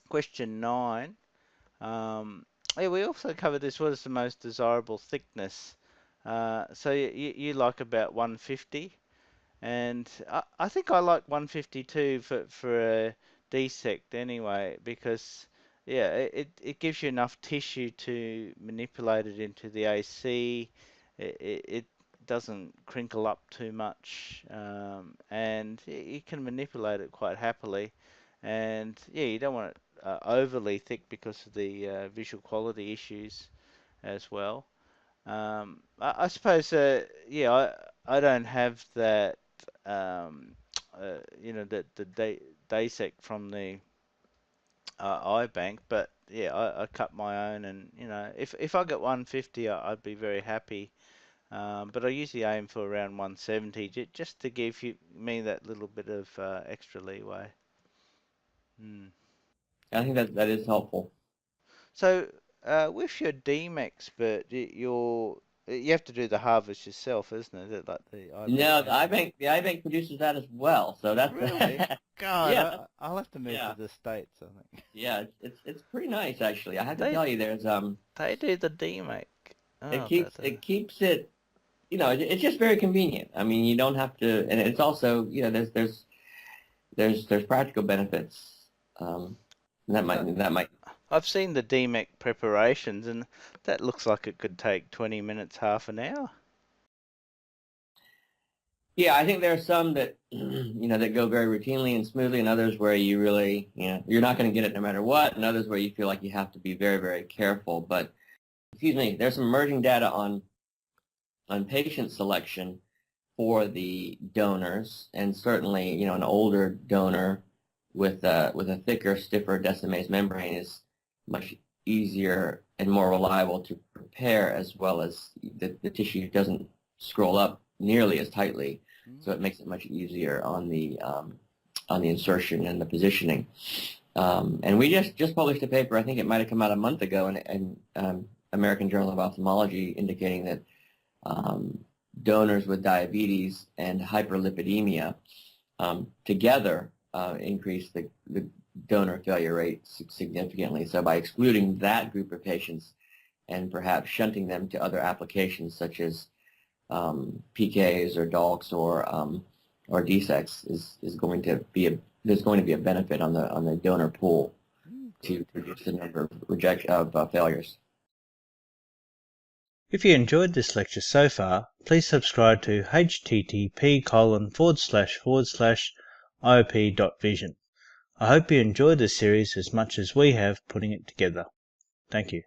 Question 9. Yeah, we also covered this. What is the most desirable thickness? So you like about 150, and I think I like 152 for a dissect anyway, because yeah, it gives you enough tissue to manipulate it into the AC. It doesn't crinkle up too much, and you can manipulate it quite happily. And yeah, you don't want it overly thick because of the visual quality issues as well. I suppose, yeah, I don't have that, the DASEC from the iBank, but yeah, I cut my own, and if I get 150, I'd be very happy. But I usually aim for around 170, just to give me that little bit of extra leeway. Hmm. I think that is helpful. So, with your DEEM expert, you have to do the harvest yourself, isn't it? Is it like the No, iBank? the iBank produces that as well. So that's Really? God, yeah, I'll have to move to yeah, the States, I think. yeah. It's pretty nice actually. I have to They tell you, there's they do the DMAC. Oh, it keeps it, it's just very convenient. I mean, you don't have to, and it's also, there's practical benefits. That uh, might. I've seen the DMAC preparations, and that looks like it could take 20 minutes, half an hour. Yeah, I think there are some that that go very routinely and smoothly, and others where you really, you're not going to get it no matter what, and others where you feel like you have to be very, very careful. But excuse me, there's some emerging data on patient selection for the donors, and certainly, an older donor with a thicker, stiffer Descemet's membrane is much easier and more reliable to prepare, as well as the tissue doesn't scroll up nearly as tightly, so it makes it much easier on the insertion and the positioning. And we just published a paper, I think it might have come out a month ago, in American Journal of Ophthalmology, indicating that donors with diabetes and hyperlipidemia together increase the donor failure rate significantly. So by excluding that group of patients and perhaps shunting them to other applications such as PKs or DALKs or DSECs is going to be there's going to be a benefit on the donor pool to reduce the number of failures. If you enjoyed this lecture so far, please subscribe to http://iop.vision. I hope you enjoyed this series as much as we have putting it together. Thank you.